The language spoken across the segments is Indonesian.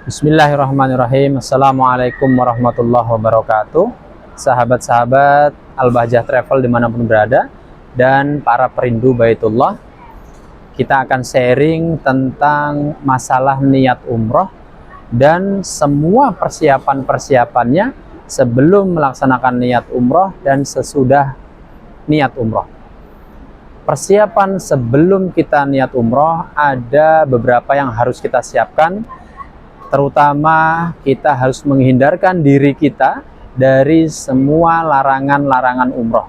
Bismillahirrahmanirrahim. Assalamualaikum warahmatullahi wabarakatuh. Sahabat-sahabat Al-Bahjah Travel dimanapun berada, dan para perindu Baitullah, kita akan sharing tentang masalah niat umroh dan semua persiapan-persiapannya sebelum melaksanakan niat umroh dan sesudah niat umroh. Persiapan sebelum kita niat umroh ada beberapa yang harus kita siapkan. Terutama kita harus menghindarkan diri kita dari semua larangan-larangan umroh.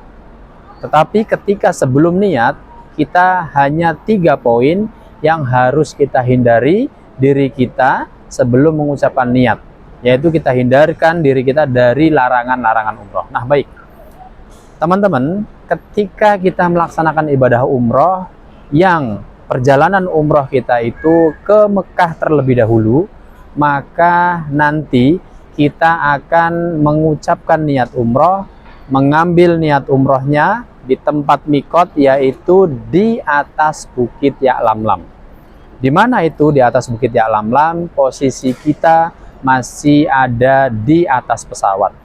Tetapi ketika sebelum niat, kita hanya 3 poin yang harus kita hindari diri kita sebelum mengucapkan niat, yaitu kita hindarkan diri kita dari larangan-larangan umroh. Nah baik, teman-teman, ketika kita melaksanakan ibadah umroh yang perjalanan umroh kita itu ke Mekah terlebih dahulu, maka nanti kita akan mengucapkan niat umroh, mengambil niat umrohnya di tempat mikot, yaitu di atas Bukit Ya'lamlam. Di mana itu di atas Bukit Ya'lamlam? Posisi kita masih ada di atas pesawat.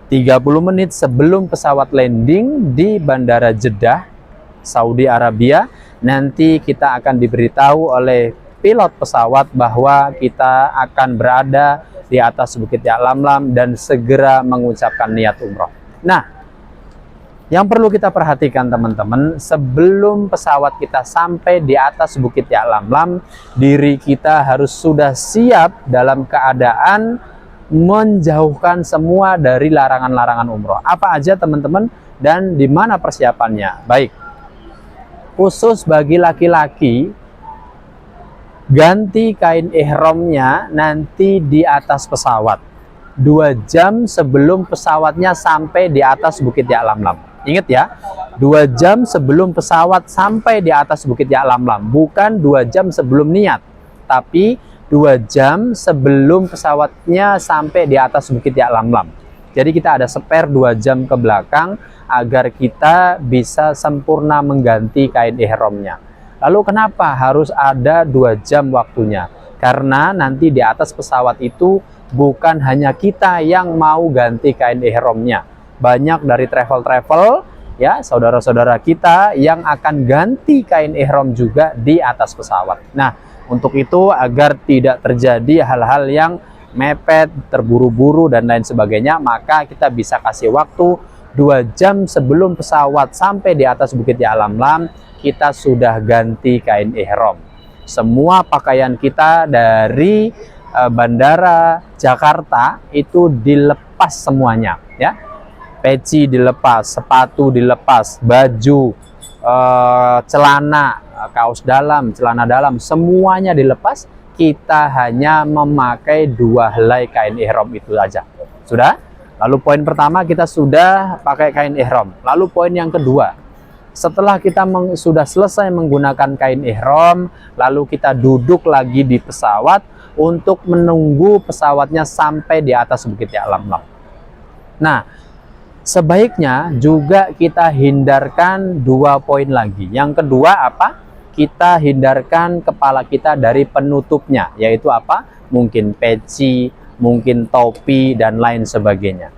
30 menit sebelum pesawat landing di Bandara Jeddah, Saudi Arabia, nanti kita akan diberitahu oleh pilot pesawat bahwa kita akan berada di atas Bukit Ya'lamlam dan segera mengucapkan niat umroh. Nah, yang perlu kita perhatikan teman-teman, sebelum pesawat kita sampai di atas Bukit Ya'lamlam, diri kita harus sudah siap dalam keadaan menjauhkan semua dari larangan-larangan umroh. Apa aja teman-teman dan di mana persiapannya? Baik, khusus bagi laki-laki, ganti kain ihramnya nanti di atas pesawat 2 jam sebelum pesawatnya sampai di atas Bukit Ya'lamlam. Ingat ya, 2 jam sebelum pesawat sampai di atas Bukit Ya'lamlam, bukan 2 jam sebelum niat, tapi 2 jam sebelum pesawatnya sampai di atas Bukit Ya'lamlam. Jadi kita ada spare 2 jam ke belakang agar kita bisa sempurna mengganti kain ihramnya. Lalu kenapa harus ada 2 jam waktunya? Karena nanti di atas pesawat itu bukan hanya kita yang mau ganti kain ihramnya. Banyak dari travel-travel ya, saudara-saudara kita yang akan ganti kain ihram juga di atas pesawat. Nah, untuk itu agar tidak terjadi hal-hal yang mepet, terburu-buru dan lain sebagainya, maka kita bisa kasih waktu 2 jam sebelum pesawat sampai di atas Bukit Ya'lamlam, kita sudah ganti kain ihram. Semua pakaian kita dari Bandara Jakarta itu dilepas semuanya ya. Peci dilepas, sepatu dilepas, baju, celana, kaos dalam, celana dalam, semuanya dilepas. Kita hanya memakai 2 helai kain ihram itu saja. Sudah? Lalu poin pertama kita sudah pakai kain ihram. Lalu poin yang kedua, setelah kita sudah selesai menggunakan kain ihram, lalu kita duduk lagi di pesawat untuk menunggu pesawatnya sampai di atas Bukit Ya'lamlam. Nah, sebaiknya juga kita hindarkan 2 poin lagi. Yang kedua apa? Kita hindarkan kepala kita dari penutupnya, yaitu apa? Mungkin peci, mungkin topi dan lain sebagainya.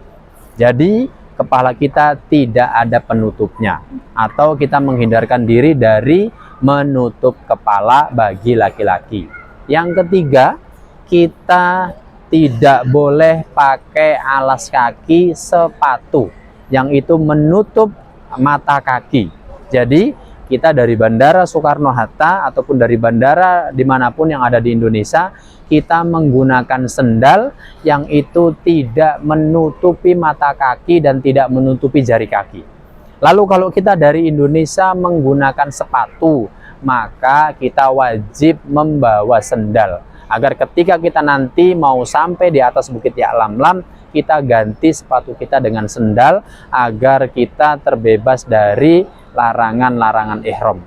Jadi kepala kita tidak ada penutupnya, atau kita menghindarkan diri dari menutup kepala bagi laki-laki. Yang ketiga, kita tidak boleh pakai alas kaki sepatu yang itu menutup mata kaki. Jadi kita dari Bandara Soekarno-Hatta ataupun dari bandara dimanapun yang ada di Indonesia, kita menggunakan sendal yang itu tidak menutupi mata kaki dan tidak menutupi jari kaki. Lalu kalau kita dari Indonesia menggunakan sepatu, maka kita wajib membawa sendal agar ketika kita nanti mau sampai di atas Bukit Ya'lamlam, kita ganti sepatu kita dengan sendal agar kita terbebas dari larangan-larangan ihram.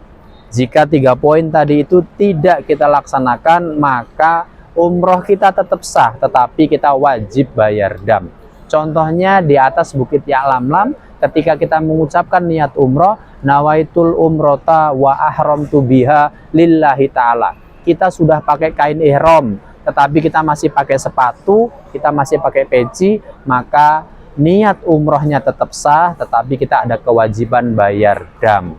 Jika 3 poin tadi itu tidak kita laksanakan, maka umroh kita tetap sah, tetapi kita wajib bayar dam. Contohnya di atas Bukit Ya'lamlam, ketika kita mengucapkan niat umroh, nawaitul umrota wa ahramtu biha lillahi ta'ala. Kita sudah pakai kain ihram, tetapi kita masih pakai sepatu, kita masih pakai peci, maka niat umrohnya tetap sah, tetapi kita ada kewajiban bayar dam.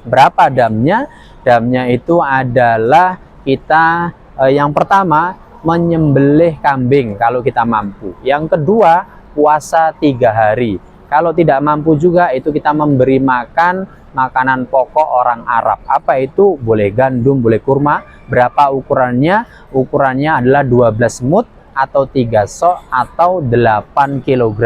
Berapa damnya? Damnya itu adalah kita yang pertama menyembelih kambing kalau kita mampu. Yang kedua, puasa 3 hari. Kalau tidak mampu juga, itu kita memberi makan makanan pokok orang Arab. Apa itu? Boleh gandum, boleh kurma. Berapa ukurannya? Ukurannya adalah 12 mud atau 3 sok atau 8 kg.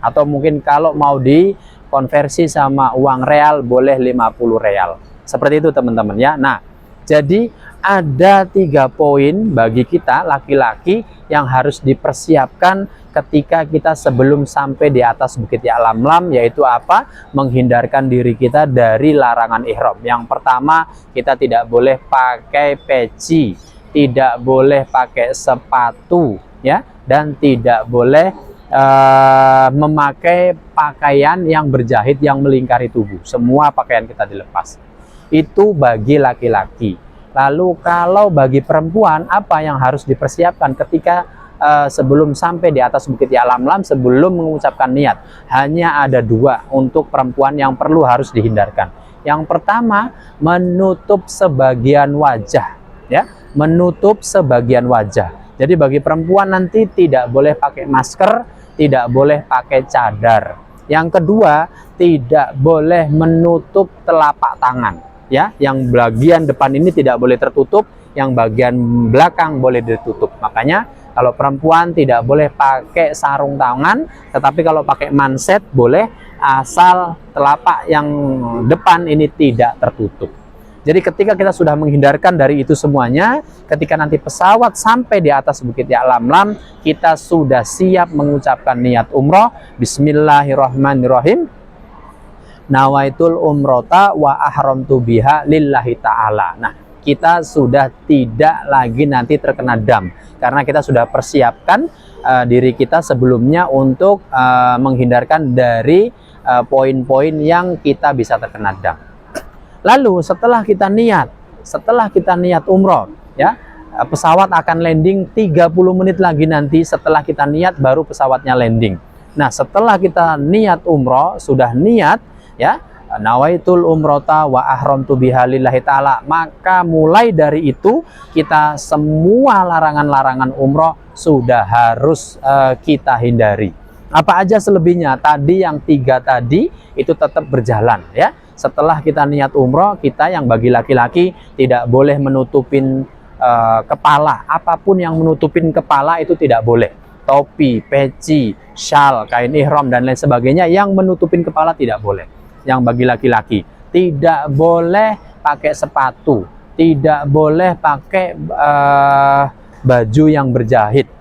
Atau mungkin kalau mau dikonversi sama uang real, boleh 50 real. Seperti itu teman-teman ya. Nah, jadi ada 3 poin bagi kita laki-laki yang harus dipersiapkan ketika kita sebelum sampai di atas Bukit Ya'lamlam, yaitu apa? Menghindarkan diri kita dari larangan ihram. Yang pertama, kita tidak boleh pakai peci, tidak boleh pakai sepatu ya, dan tidak boleh memakai pakaian yang berjahit yang melingkari tubuh. Semua pakaian kita dilepas. Itu bagi laki-laki. Lalu kalau bagi perempuan, apa yang harus dipersiapkan ketika sebelum sampai di atas Bukit Ya'lamlam, sebelum mengucapkan niat? Hanya ada 2 untuk perempuan yang perlu harus dihindarkan. Yang pertama, menutup sebagian wajah ya, menutup sebagian wajah. Jadi bagi perempuan nanti tidak boleh pakai masker, tidak boleh pakai cadar. Yang kedua, tidak boleh menutup telapak tangan ya, yang bagian depan ini tidak boleh tertutup, yang bagian belakang boleh ditutup. Makanya kalau perempuan tidak boleh pakai sarung tangan, tetapi kalau pakai manset boleh, asal telapak yang depan ini tidak tertutup. Jadi ketika kita sudah menghindarkan dari itu semuanya, ketika nanti pesawat sampai di atas Bukit Ya'lamlam, kita sudah siap mengucapkan niat umroh. Bismillahirrahmanirrahim. Nawaitul umrota wa ahramtu biha lillahi ta'ala. Nah, kita sudah tidak lagi nanti terkena dam, karena kita sudah persiapkan diri kita sebelumnya untuk menghindarkan dari poin-poin yang kita bisa terkena dam. Lalu setelah kita niat umroh ya, pesawat akan landing 30 menit lagi nanti. Setelah kita niat baru pesawatnya landing. Nah, setelah kita niat umroh, sudah niat ya, nawaitul umrota wa ahramtu biha lillahi ta'ala, maka mulai dari itu kita semua larangan-larangan umroh sudah harus kita hindari. Apa aja selebihnya? Tadi yang 3 tadi itu tetap berjalan ya. Setelah kita niat umroh, kita yang bagi laki-laki tidak boleh menutupin kepala. Apapun yang menutupin kepala itu tidak boleh. Topi, peci, syal, kain ihram dan lain sebagainya yang menutupin kepala tidak boleh. Yang bagi laki-laki tidak boleh pakai sepatu, tidak boleh pakai baju yang berjahit.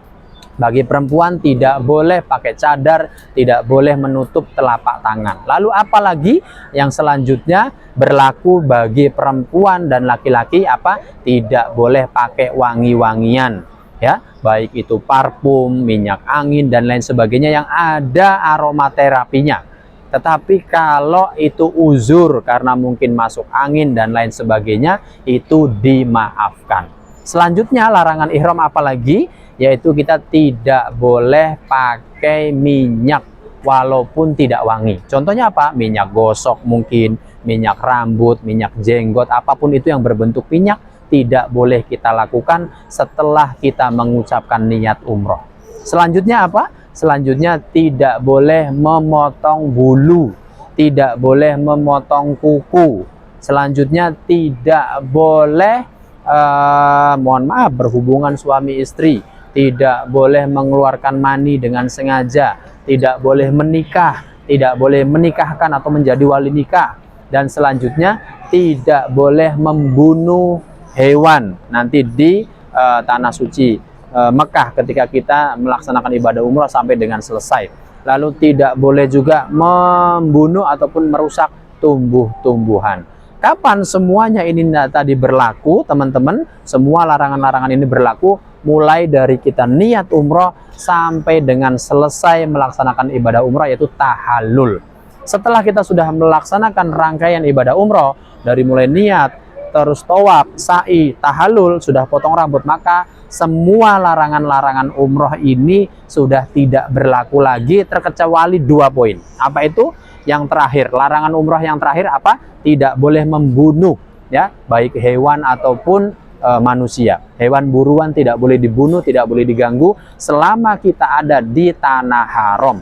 Bagi perempuan tidak boleh pakai cadar, tidak boleh menutup telapak tangan. Lalu apalagi yang selanjutnya berlaku bagi perempuan dan laki-laki apa? Tidak boleh pakai wangi-wangian ya, baik itu parfum, minyak angin dan lain sebagainya yang ada aromaterapinya. Tetapi kalau itu uzur karena mungkin masuk angin dan lain sebagainya, itu dimaafkan. Selanjutnya larangan ihram apalagi? Yaitu kita tidak boleh pakai minyak walaupun tidak wangi. Contohnya apa? Minyak gosok mungkin, minyak rambut, minyak jenggot, apapun itu yang berbentuk minyak tidak boleh kita lakukan setelah kita mengucapkan niat umroh. Selanjutnya apa? Selanjutnya tidak boleh memotong bulu, tidak boleh memotong kuku. Selanjutnya tidak boleh mohon maaf berhubungan suami istri, tidak boleh mengeluarkan mani dengan sengaja, tidak boleh menikah, tidak boleh menikahkan atau menjadi wali nikah, dan selanjutnya tidak boleh membunuh hewan nanti di tanah suci Mekah ketika kita melaksanakan ibadah umrah sampai dengan selesai. Lalu tidak boleh juga membunuh ataupun merusak tumbuh-tumbuhan. Kapan semuanya ini tadi berlaku, teman-teman? Semua larangan-larangan ini berlaku mulai dari kita niat umroh sampai dengan selesai melaksanakan ibadah umroh, yaitu tahallul. Setelah kita sudah melaksanakan rangkaian ibadah umroh dari mulai niat, terus tawaf, sa'i, tahallul, sudah potong rambut, maka semua larangan-larangan umroh ini sudah tidak berlaku lagi, terkecuali 2 poin. Apa itu? Yang terakhir, larangan umroh yang terakhir apa? Tidak boleh membunuh, ya, baik hewan ataupun manusia. Hewan buruan tidak boleh dibunuh, tidak boleh diganggu selama kita ada di tanah haram,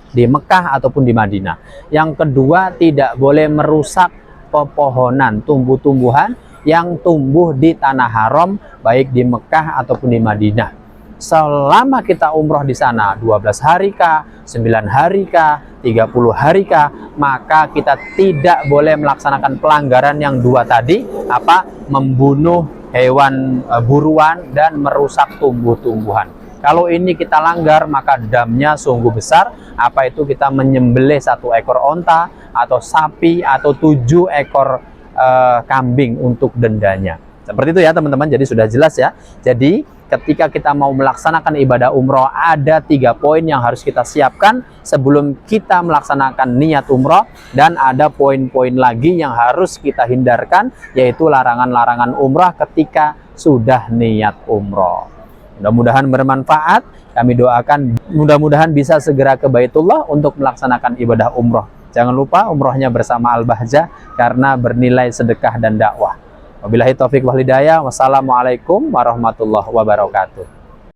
di Mekah ataupun di Madinah. Yang kedua, tidak boleh merusak pepohonan, tumbuh-tumbuhan yang tumbuh di tanah haram, baik di Mekah ataupun di Madinah. Selama kita umroh di sana 12 hari kah, 9 hari kah, 30 hari kah, maka kita tidak boleh melaksanakan pelanggaran yang 2 tadi, apa? Membunuh hewan buruan dan merusak tumbuh-tumbuhan. Kalau ini kita langgar, maka damnya sungguh besar. Apa itu? Kita menyembelih 1 ekor onta atau sapi atau 7 ekor kambing untuk dendanya. Seperti itu ya teman-teman. Jadi sudah jelas ya. Jadi ketika kita mau melaksanakan ibadah umroh, ada 3 poin yang harus kita siapkan sebelum kita melaksanakan niat umroh, dan ada poin-poin lagi yang harus kita hindarkan, yaitu larangan-larangan umroh ketika sudah niat umroh. Mudah-mudahan bermanfaat. Kami doakan mudah-mudahan bisa segera ke Baitullah untuk melaksanakan ibadah umroh. Jangan lupa umrohnya bersama Al-Bahjah karena bernilai sedekah dan dakwah. Wabillahi taufiq wal hidayah. Wassalamualaikum warahmatullahi wabarakatuh.